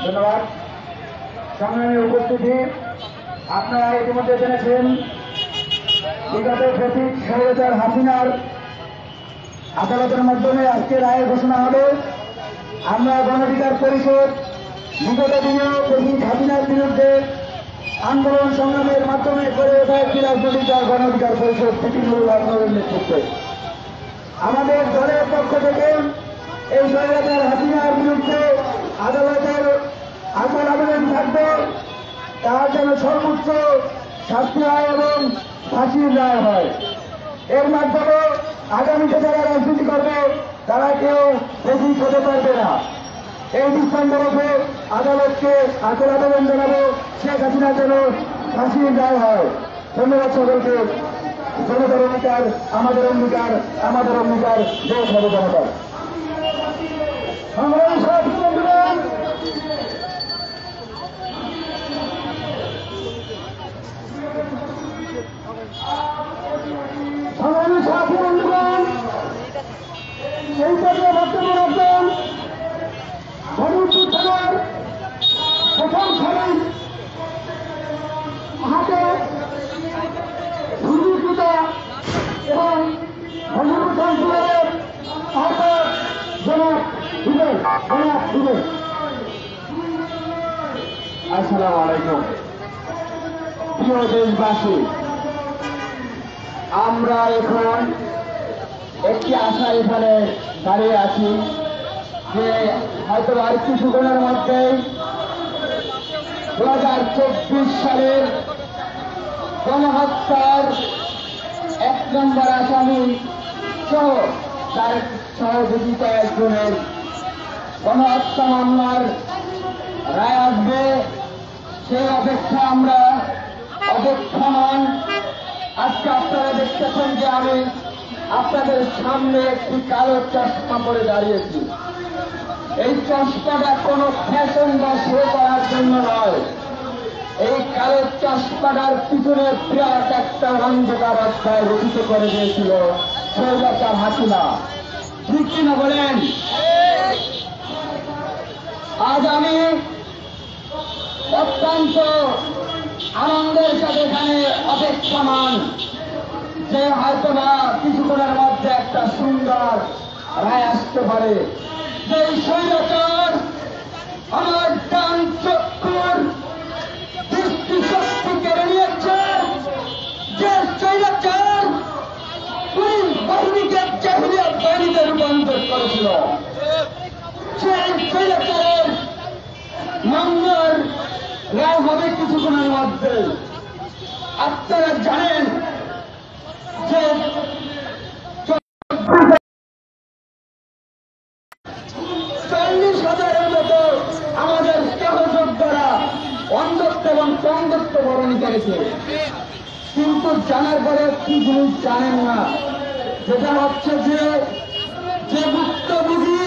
ধন্যবাদ। সংগ্রামী উপস্থিতি, আপনারা ইতিমধ্যে জেনেছেন বিগত ফ্যাসিস্ট স্বৈরাচার হাসিনার আদালতের মাধ্যমে আজকে রায়ের ঘোষণা হবে। আমরা গণঅধিকার পরিষদ বিগত দিনেও ফ্যাসিস্ট হাসিনার বিরুদ্ধে আন্দোলন সংগ্রামের মাধ্যমে গড়ে ওঠা একটি রাজনৈতিক দল গণঅধিকার পরিষদ তৃণমূল আন্দোলনের নেতৃত্বে আমাদের দলের পক্ষ থেকে এই স্বৈরাচার হাসিনার বিরুদ্ধে আদালতের আসার আবেদন থাকবে, তার যেন সর্বোচ্চ শাস্তি হয় এবং ফাঁসির রায় হয়। এর মাধ্যমে আগামীতে যারা রাজনীতি করবে তারা কেউ বেশি হতে পারবে না। এই দৃষ্টান্তরূপে আদালতকে আসার আবেদন জানাবো, শেখ হাসিনা যেন ফাঁসির রায় হয়। ধন্যবাদ সকলকে। জনতার অঙ্গীকার, আমাদের অঙ্গীকার, আমাদের অঙ্গীকার, দেশ হবে জনতার। সংগ্রামী সাথী বন্ধুগণ, সংগ্রামী সাথী বন্ধুগণ, এই পর্যায়ে বক্তব্য রাখবেন ফরিদপুর থানার প্রথম সারির হাতে দুর্নীতিত এবং ফরিদপুর অঞ্চলের আহ্বায়ক জনাব হিমেল। আসসালামু আলাইকুম। প্রিয় দেশবাসী, আমরা এখন একটি আশা এখানে দাঁড়িয়ে আছি যে হয়তো আর কিছুক্ষণের মধ্যেই 2024 সালের গণহত্যার 1 নম্বর আসামি সহ তার সহযোগিতা একজনের গণহত্যা মামলার রায় আসবে, সেই অপেক্ষা আমরা অপেক্ষমান। আজকে আপনারা দেখতেছেন যে আমি আপনাদের সামনে একটি কালো চশমা পরে দাঁড়িয়েছি। এই চশমাটা কোনো ফ্যাশন বা শো করার জন্য নয়। এই কালো চশমাটার পিছনে বিরাট একটা অন্ধকার অধ্যায় রচিত করে দিয়েছিল স্বৈরাচার হাসিনা। ঠিক কিনা বলেন? আজ আমি অত্যন্ত আনন্দের সাথে এখানে অপেক্ষমান যে হয়তো না কিছুক্ষণের মধ্যে একটা সুন্দর রায় আসতে পারে। যে স্বৈরাচার আমার ডান চক্ষুর দৃষ্টিশক্তি কেড়ে নিয়েছে, যে স্বৈরাচার পুলিশ বাহিনীকে জাহিলিয়াত বাহিনীতে রূপান্তর করেছিল, সেই স্বৈরাচারের মামলার রায় হবে কিছুক্ষণের মধ্যে। আপনারা জানেন যে 40,000-এর মতো আমাদের সহযোদ্ধারা অন্ধত্ব এবং পঙ্গত্ব বরণ করেছে, কিন্তু জানার পরে কি জিনিস জানেন না, যেটা হচ্ছে যে ভুক্তভোগী